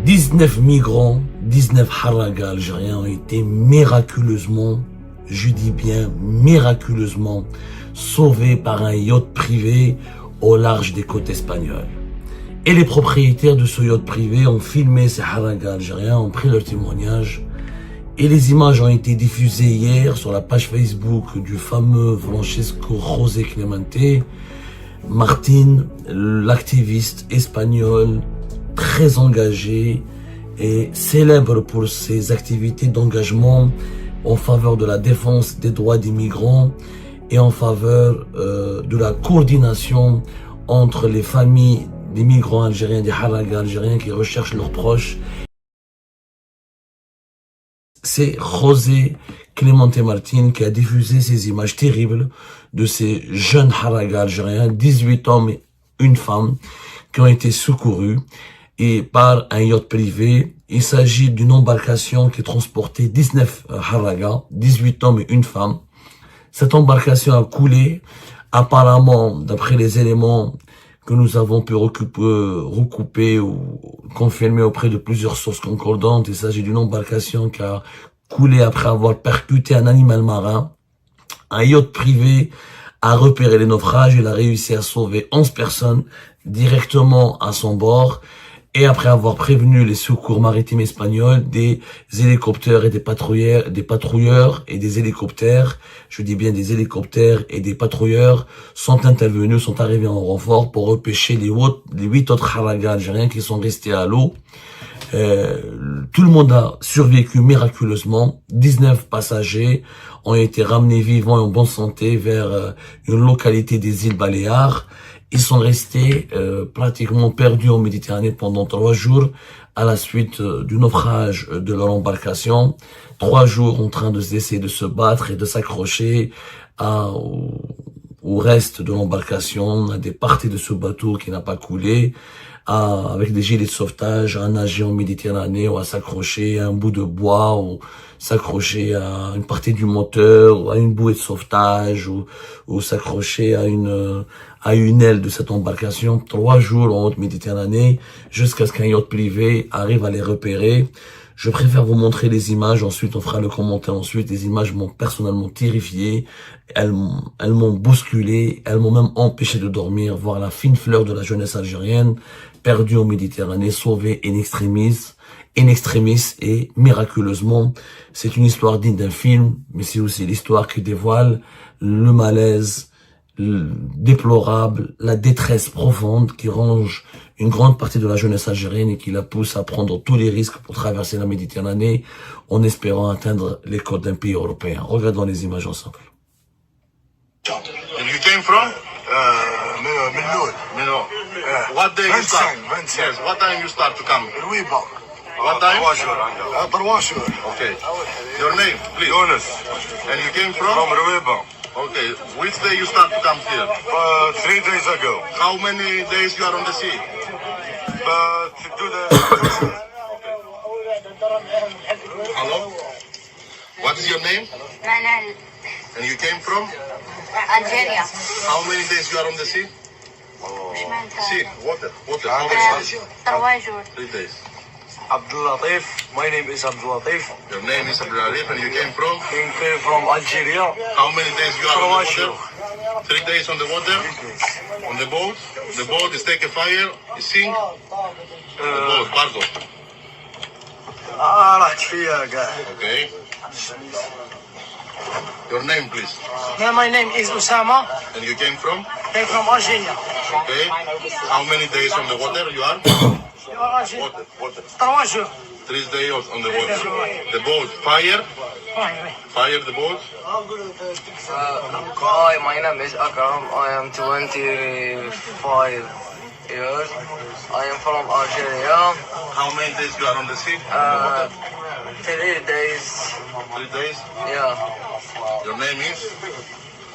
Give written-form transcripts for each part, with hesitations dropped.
19 migrants, 19 haragas algériens ont été miraculeusement, je dis bien miraculeusement, sauvés par un yacht privé au large des côtes espagnoles. Et les propriétaires de ce yacht privé ont filmé ces haragas algériens, ont pris leur témoignage. Et les images ont été diffusées hier sur la page Facebook du fameux Francesco José Clemente Martin, l'activiste espagnol très engagé et célèbre pour ses activités d'engagement en faveur de la défense des droits des migrants et en faveur de la coordination entre les familles des migrants algériens, des haragas algériens qui recherchent leurs proches. C'est José Clemente Martin qui a diffusé ces images terribles de ces jeunes haragas algériens, 18 hommes et une femme, qui ont été secourus et par un yacht privé. Il s'agit d'une embarcation qui transportait 19 haragas, 18 hommes et une femme. Cette embarcation a coulé, apparemment, d'après les éléments que nous avons pu recouper ou confirmer auprès de plusieurs sources concordantes. Il s'agit d'une embarcation qui a coulé après avoir percuté un animal marin. Un yacht privé a repéré les naufrages. Il a réussi à sauver 11 personnes directement à son bord. Et après avoir prévenu les secours maritimes espagnols, des hélicoptères et des patrouilleurs et des hélicoptères, je dis bien des hélicoptères et des patrouilleurs sont intervenus, sont arrivés en renfort pour repêcher les 8 autres haragas algériens qui sont restés à l'eau. Tout le monde a survécu miraculeusement. 19 passagers ont été ramenés vivants et en bonne santé vers une localité des îles Baléares. Ils sont restés pratiquement perdus en Méditerranée pendant 3 jours à la suite du naufrage de leur embarcation. 3 jours en train d'essayer de se battre et de s'accrocher au reste de l'embarcation, à des parties de ce bateau qui n'a pas coulé, avec des gilets de sauvetage, à nager en Méditerranée ou à s'accrocher à un bout de bois ou s'accrocher à une partie du moteur ou à une bouée de sauvetage ou s'accrocher à une aile de cette embarcation. 3 jours en haute Méditerranée jusqu'à ce qu'un yacht privé arrive à les repérer. Je préfère vous montrer les images, ensuite on fera le commentaire ensuite. Les images m'ont personnellement terrifié, elles m'ont bousculé, elles m'ont même empêché de dormir, voir la fine fleur de la jeunesse algérienne, perdue en Méditerranée, sauvée in extremis et miraculeusement. C'est une histoire digne d'un film, mais c'est aussi l'histoire qui dévoile le malaise déplorable, la détresse profonde qui ronge une grande partie de la jeunesse algérienne et qui la pousse à prendre tous les risques pour traverser la Méditerranée en espérant atteindre les côtes d'un pays européen. Regardons les images ensemble. And you came from? Milnoud. What day you start? Yes. What time you start to come? What time? Okay. Your name, please. Yunus. And you came from? From Ruiba. Okay. Which day you start to come here? 3 days ago. How many days you are on the sea? To do the... Hello? What is your name? Manal, And you came from? Algeria. How many days you are on the sea? مش معناتها Sea, water. How many days? 3 jours. 3 days. Abdul Latif. My name is Abdul Latif. Your name is Abdul Arif and you came from? Came from Algeria. How many days you are on the water? Croatia. 3 days on the water? On the boat? The boat is take a fire, it sink? The boat, pardon. راحت فيها كاع. Okay. Your name, please. Yeah, my name is Usama. And you came from? I'm from Algeria. Okay. How many days on the water you are? You are Algeria. Water. 3 jours. 3 days on the water. The boat, fire? Ouais, ouais. Fire the boat? Hi, my name is Akram. I am 25 years. I am from Algeria. How many days you are on the sea? 3 days. 3 days? Yeah. Your name is?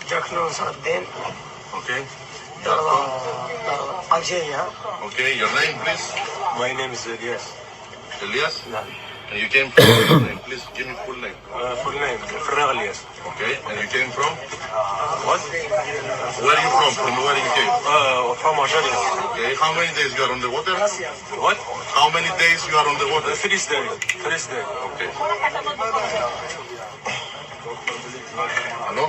Jack Nusraddin. Okay. Algeria. Okay, your name, please? My name is Elias. Elias? And you came from full name. Please give me full name. Full name, Ferraglias. Okay. And you came from? What? Where are you from? From where you came? From Algeria. Okay. How many days you are on the water? What? How many days you are on the water? First day. First day. Okay. Hello?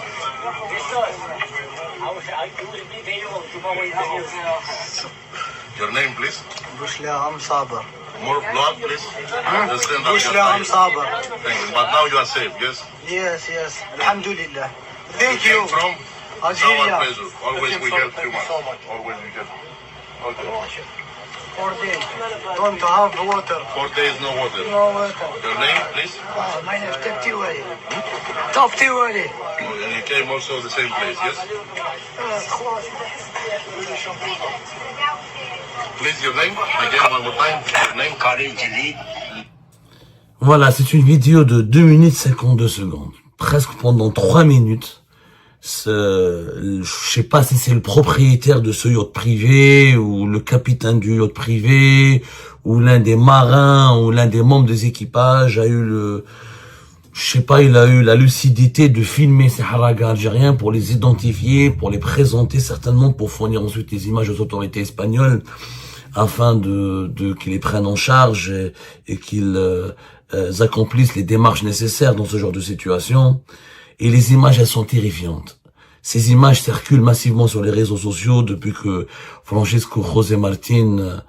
Your name, please. Bushlam Saber. More blood, please. Just stand up. Bushlam Saber. Thank you. But now you are safe, yes? Yes, yes. Alhamdulillah. Thank You you. came from? Algeria. Our pleasure. Always we help you, man. so much. Always we help. Okay. 4 days. Don't have water. 4 days no water. No water. Your name, please? My name is Tapti Wali. Tapti Wali. And you came also the same place, yes? Please, your name? Again, one more time. Your name? Karim Jalid. Voilà, c'est une vidéo de 2 minutes 52 secondes. Presque pendant 3 minutes. Je sais pas si c'est le propriétaire de ce yacht privé, ou le capitaine du yacht privé, ou l'un des marins, ou l'un des membres des équipages a eu il a eu la lucidité de filmer ces haragas algériens pour les identifier, pour les présenter certainement, pour fournir ensuite les images aux autorités espagnoles, afin qu'ils les prennent en charge et qu'ils accomplissent les démarches nécessaires dans ce genre de situation. Et les images, elles sont terrifiantes. Ces images circulent massivement sur les réseaux sociaux depuis que Francisco José Martín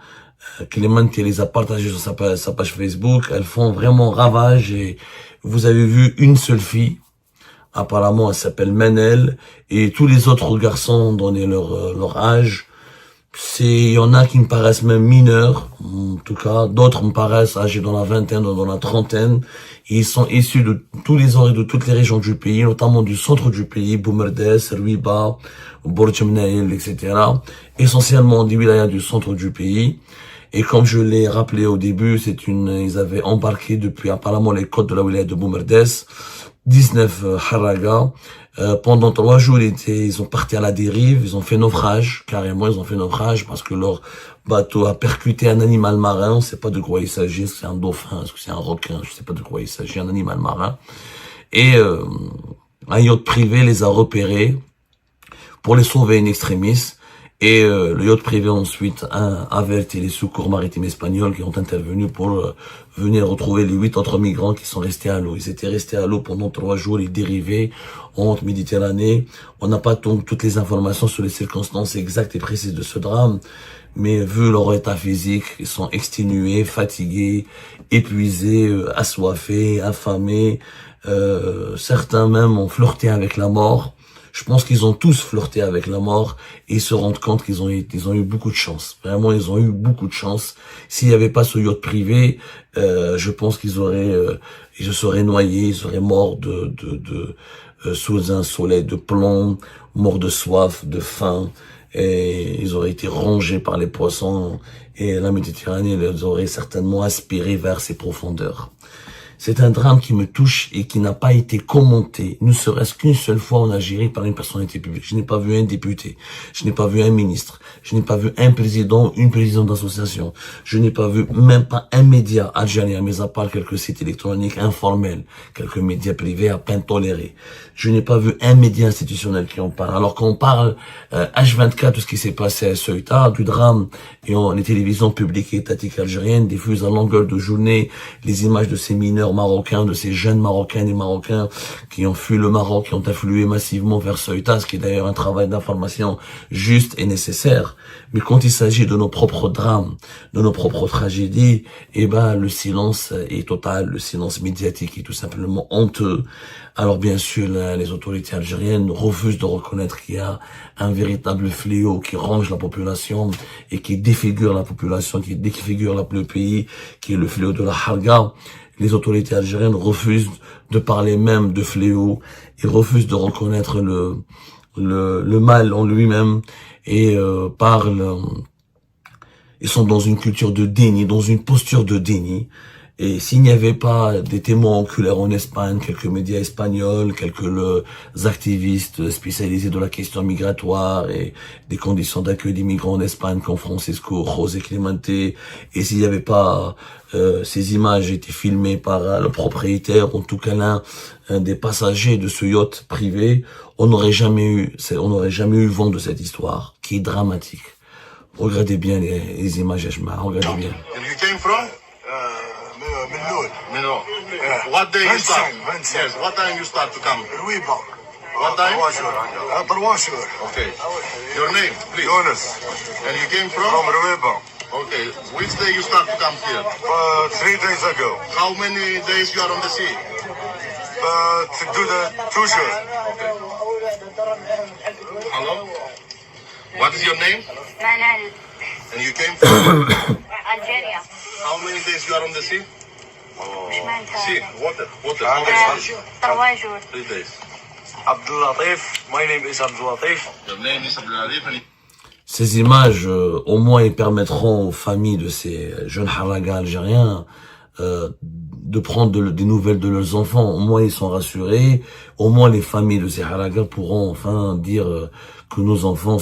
Clemente les a partagées sur sa page Facebook. Elles font vraiment ravage et vous avez vu une seule fille. Apparemment, elle s'appelle Manel, et tous les autres garçons donnaient leur âge. Il y en a qui me paraissent même mineurs, en tout cas. D'autres me paraissent âgés dans la vingtaine ou dans la trentaine. Et ils sont issus de tous les de toutes les régions du pays, notamment du centre du pays, Boumerdes, Ruiba, Borj Mnaïl, etc. Essentiellement des wilayas du centre du pays. Et comme je l'ai rappelé au début, ils avaient embarqué depuis apparemment les côtes de la wilaya de Boumerdes, 19 haragas. Pendant 3 jours, ils ont parti à la dérive, ils ont fait naufrage, carrément, ils ont fait naufrage parce que leur bateau a percuté un animal marin, on ne sait pas de quoi il s'agit, est-ce que c'est un dauphin, est-ce que c'est un requin, je ne sais pas de quoi il s'agit, un animal marin. Et un yacht privé les a repérés pour les sauver in extremis. Et le yacht privé ensuite a averti les secours maritimes espagnols qui ont intervenu pour venir retrouver les 8 autres migrants qui sont restés à l'eau. Ils étaient restés à l'eau pendant 3 jours, ils dérivaient en haute Méditerranée. On n'a pas toutes les informations sur les circonstances exactes et précises de ce drame, mais vu leur état physique, ils sont exténués, fatigués, épuisés, assoiffés, affamés. Certains même ont flirté avec la mort. Je pense qu'ils ont tous flirté avec la mort et ils se rendent compte qu'ils ont eu beaucoup de chance. Vraiment, ils ont eu beaucoup de chance. S'il n'y avait pas ce yacht privé, je pense ils se seraient noyés, ils seraient morts sous un soleil de plomb, morts de soif, de faim, et ils auraient été rongés par les poissons et la Méditerranée les aurait certainement aspirés vers ses profondeurs. C'est un drame qui me touche et qui n'a pas été commenté, ne serait-ce qu'une seule fois en Algérie par une personnalité publique. Je n'ai pas vu un député, je n'ai pas vu un ministre, je n'ai pas vu un président, une présidente d'association, je n'ai pas vu même pas un média algérien, mais à part quelques sites électroniques informels, quelques médias privés à peine tolérés. Je n'ai pas vu un média institutionnel qui en parle. Alors qu'on parle H24 de ce qui s'est passé à Ceuta, du drame, et les télévisions publiques et étatiques algériennes diffusent à longueur de journée les images de ces mineurs marocains, de ces jeunes marocains et marocains qui ont fui le Maroc, qui ont afflué massivement vers Ceuta, ce qui est d'ailleurs un travail d'information juste et nécessaire. Mais quand il s'agit de nos propres drames, de nos propres tragédies, le silence est total, le silence médiatique est tout simplement honteux. Alors bien sûr, les autorités algériennes refusent de reconnaître qu'il y a un véritable fléau qui ronge la population et qui défigure la population, qui défigure le pays, qui est le fléau de la harga. Les autorités algériennes refusent de parler même de fléau et refusent de reconnaître le mal en lui-même et ils sont dans une culture de déni, dans une posture de déni. Et s'il n'y avait pas des témoins oculaires en Espagne, quelques médias espagnols, activistes spécialisés de la question migratoire et des conditions d'accueil des migrants en Espagne comme Francisco, José Clemente, et s'il n'y avait pas ces images étaient filmées par le propriétaire, en tout cas l'un des passagers de ce yacht privé, on n'aurait jamais eu vent de cette histoire qui est dramatique. Regardez bien les images, regardez bien. And you came from? Minot. What day you start? Yes, what time you start to come? What time? Okay. Your name, please. Yunus. And you came from? From Ruiba. Okay. Which day you start to come here? 3 days ago. How many days you are on the sea? To do the tour. Okay. Hello? What is your name? Manal, And you came from? Algeria. How many days you are on the sea? مش معناتها Sea, water. How many days? 3 jours. 3 days. Abdul Latif. My name is Abdul Latif. Your name is Abdelatif and Ces images, au moins, ils permettront aux familles de ces jeunes haragas algériens de prendre des nouvelles de leurs enfants. Au moins, ils sont rassurés. Au moins, les familles de ces haragas pourront enfin dire que nos enfants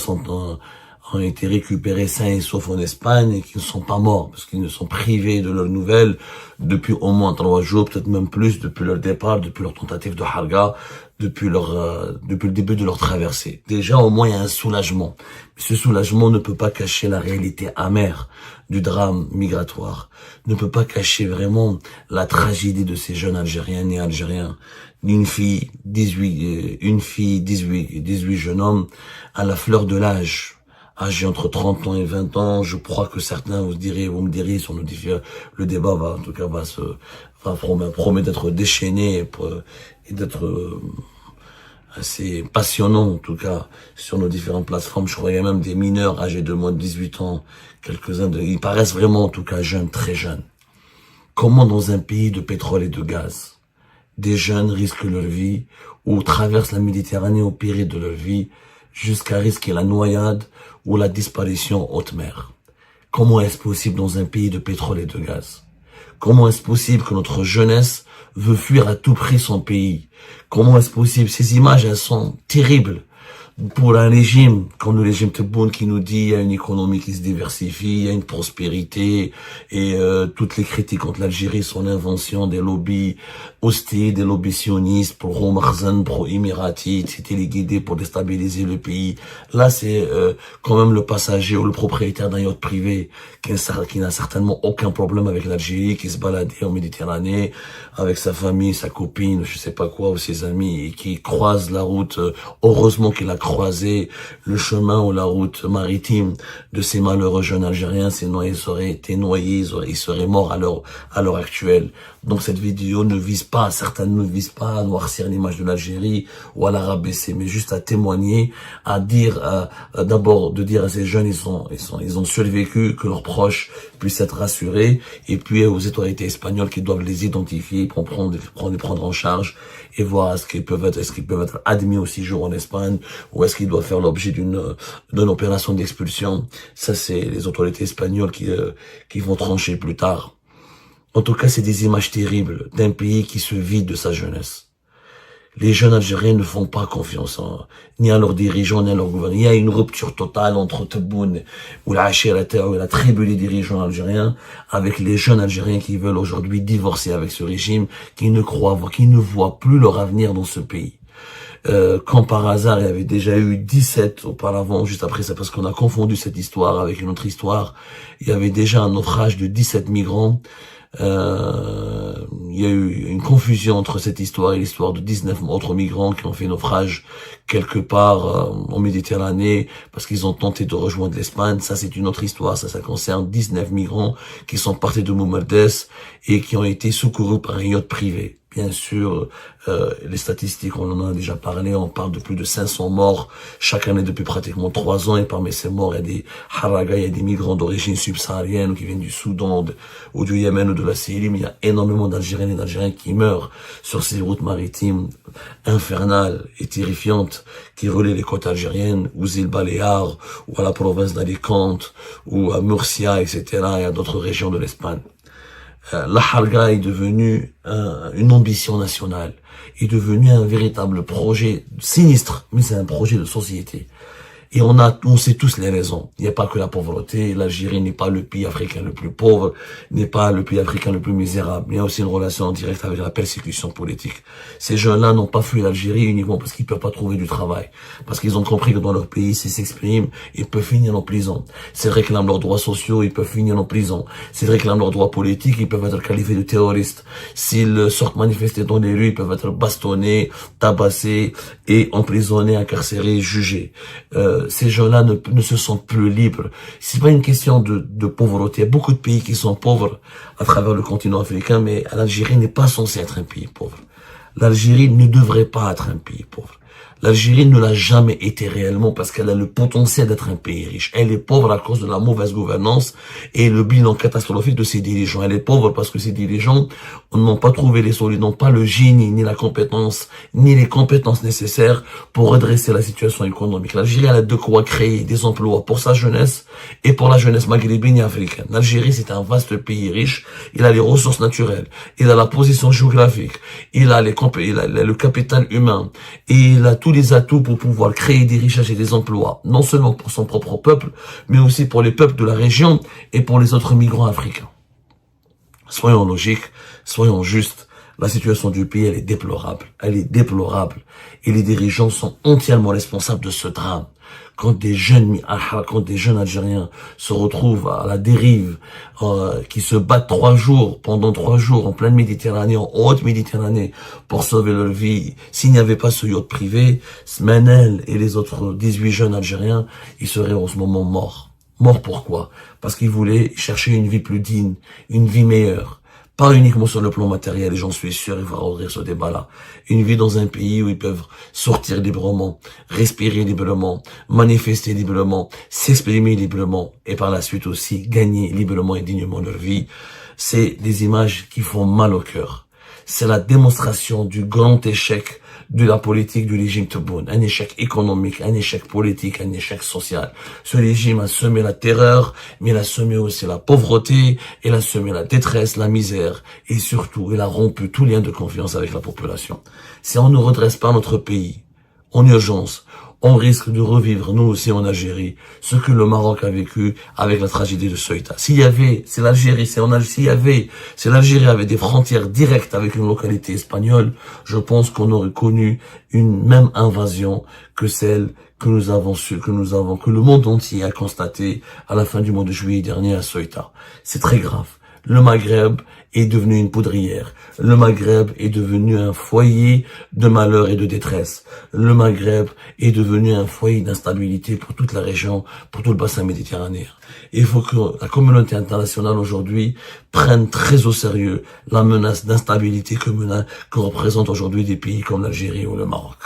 ont été récupérés sains et saufs en Espagne et qu'ils ne sont pas morts parce qu'ils ne sont privés de leurs nouvelles depuis au moins 3 jours, peut-être même plus, depuis leur départ, depuis leur tentative de harga, depuis le début de leur traversée. Déjà, au moins, il y a un soulagement. Mais ce soulagement ne peut pas cacher la réalité amère du drame migratoire, ne peut pas cacher vraiment la tragédie de ces jeunes Algériennes et Algériens. Une fille, 18 jeunes hommes à la fleur de l'âge, âgés entre 30 ans et 20 ans. Je crois que certains vous me direz sur le débat promet d'être déchaîné et d'être assez passionnant, en tout cas, sur nos différentes plateformes. Je crois qu'il y a même des mineurs âgés de moins de 18 ans, ils paraissent vraiment, en tout cas, jeunes, très jeunes. Comment dans un pays de pétrole et de gaz, des jeunes risquent leur vie ou traversent la Méditerranée au péril de leur vie jusqu'à risquer la noyade ou la disparition haute mer? Comment est-ce possible dans un pays de pétrole et de gaz? Comment est-ce possible que notre jeunesse veut fuir à tout prix son pays? Comment est-ce possible? Ces images, elles sont terribles pour un régime comme le régime Tebboune qui nous dit il y a une économie qui se diversifie, il y a une prospérité et toutes les critiques contre l'Algérie sont l'invention des lobbies hostiles, des lobbies sionistes pro-Makhzen, pro-émirati, c'était les guidés pour déstabiliser le pays. Là, c'est quand même le passager ou le propriétaire d'un yacht privé qui n'a certainement aucun problème avec l'Algérie, qui se baladait en Méditerranée avec sa famille, sa copine, je sais pas quoi, ou ses amis, et qui croise la route. Heureusement qu'il a croisé le chemin ou la route maritime de ces malheureux jeunes Algériens, sinon ils auraient été noyés, ils seraient morts à l'heure actuelle. Donc cette vidéo certaines ne visent pas à noircir l'image de l'Algérie ou à la rabaisser, mais juste à témoigner, à dire, d'abord de dire à ces jeunes, ils ont survécu, que leurs proches puissent être rassurés, et puis aux autorités espagnoles qui doivent les identifier, pour les prendre en charge et voir est-ce qu'ils peuvent être admis au séjour en Espagne ou est-ce qu'ils doivent faire l'objet d'une opération d'expulsion. Ça, c'est les autorités espagnoles qui vont trancher plus tard. En tout cas, c'est des images terribles d'un pays qui se vide de sa jeunesse. Les jeunes Algériens ne font pas confiance ni à leurs dirigeants, ni à leur gouvernement. Il y a une rupture totale entre Tebboune ou la tribu des dirigeants algériens avec les jeunes Algériens qui veulent aujourd'hui divorcer avec ce régime, qui ne voient plus leur avenir dans ce pays. Quand par hasard, il y avait déjà eu 17 auparavant, juste après ça, parce qu'on a confondu cette histoire avec une autre histoire, il y avait déjà un naufrage de 17 migrants. Il y a eu une confusion entre cette histoire et l'histoire de 19 autres migrants qui ont fait naufrage quelque part en Méditerranée parce qu'ils ont tenté de rejoindre l'Espagne. Ça, c'est une autre histoire. Ça concerne 19 migrants qui sont partis de Moumerdès et qui ont été secourus par un yacht privé. Bien sûr, les statistiques, on en a déjà parlé, on parle de plus de 500 morts chaque année depuis pratiquement 3 ans, et parmi ces morts, il y a des haragas, il y a des migrants d'origine subsaharienne qui viennent du Soudan ou du Yémen ou de la Syrie, mais il y a énormément d'Algériennes et d'Algériens qui meurent sur ces routes maritimes infernales et terrifiantes qui relient les côtes algériennes, aux îles Baléares, ou à la province d'Alicante, ou à Murcia, etc., et à d'autres régions de l'Espagne. La Harga est devenue une ambition nationale, est devenu un véritable projet sinistre, mais c'est un projet de société. Et on sait tous les raisons. Il n'y a pas que la pauvreté. L'Algérie n'est pas le pays africain le plus pauvre, n'est pas le pays africain le plus misérable. Il y a aussi une relation en direct avec la persécution politique. Ces jeunes-là n'ont pas fui l'Algérie uniquement parce qu'ils peuvent pas trouver du travail. Parce qu'ils ont compris que dans leur pays, s'ils s'expriment, ils peuvent finir en prison. S'ils réclament leurs droits sociaux, ils peuvent finir en prison. S'ils réclament leurs droits politiques, ils peuvent être qualifiés de terroristes. S'ils sortent manifester dans les rues, ils peuvent être bastonnés, tabassés et emprisonnés, incarcérés, jugés. Ces gens-là ne se sentent plus libres. C'est pas une question de pauvreté. Il y a beaucoup de pays qui sont pauvres à travers le continent africain, mais l'Algérie n'est pas censée être un pays pauvre. L'Algérie ne devrait pas être un pays pauvre. L'Algérie ne l'a jamais été réellement parce qu'elle a le potentiel d'être un pays riche. Elle est pauvre à cause de la mauvaise gouvernance et le bilan catastrophique de ses dirigeants. Elle est pauvre parce que ses dirigeants n'ont pas trouvé les solutions, n'ont pas le génie, ni la compétence, ni les compétences nécessaires pour redresser la situation économique. L'Algérie, elle a de quoi créer des emplois pour sa jeunesse et pour la jeunesse maghrébine et africaine. L'Algérie, c'est un vaste pays riche. Il a les ressources naturelles. Il a la position géographique. Il a le capital humain. Et il a tous les atouts pour pouvoir créer des richesses et des emplois, non seulement pour son propre peuple, mais aussi pour les peuples de la région et pour les autres migrants africains. Soyons logiques, soyons justes. La situation du pays, elle est déplorable. Elle est déplorable. Et les dirigeants sont entièrement responsables de ce drame. Quand des jeunes Algériens se retrouvent à la dérive, qui se battent pendant 3 jours en pleine Méditerranée, en haute Méditerranée, pour sauver leur vie, s'il n'y avait pas ce yacht privé, Smanel et les autres 18 jeunes Algériens, ils seraient en ce moment morts. Morts pourquoi? Parce qu'ils voulaient chercher une vie plus digne, une vie meilleure. Pas uniquement sur le plan matériel, et j'en suis sûr, il va ouvrir ce débat-là. Une vie dans un pays où ils peuvent sortir librement, respirer librement, manifester librement, s'exprimer librement, et par la suite aussi gagner librement et dignement leur vie. C'est des images qui font mal au cœur. C'est la démonstration du grand échec de la politique du régime Tebboune. Un échec économique, un échec politique, un échec social. Ce régime a semé la terreur, mais il a semé aussi la pauvreté, il a semé la détresse, la misère, et surtout, il a rompu tout lien de confiance avec la population. Si on ne redresse pas notre pays en urgence, on risque de revivre, nous aussi en Algérie, ce que le Maroc a vécu avec la tragédie de Ceuta. Si l'Algérie avait des frontières directes avec une localité espagnole, je pense qu'on aurait connu une même invasion que celle que le monde entier a constaté à la fin du mois de juillet dernier à Ceuta. C'est très grave. Le Maghreb est devenu une poudrière. Le Maghreb est devenu un foyer de malheur et de détresse. Le Maghreb est devenu un foyer d'instabilité pour toute la région, pour tout le bassin méditerranéen. Et il faut que la communauté internationale aujourd'hui prenne très au sérieux la menace d'instabilité que représentent aujourd'hui des pays comme l'Algérie ou le Maroc.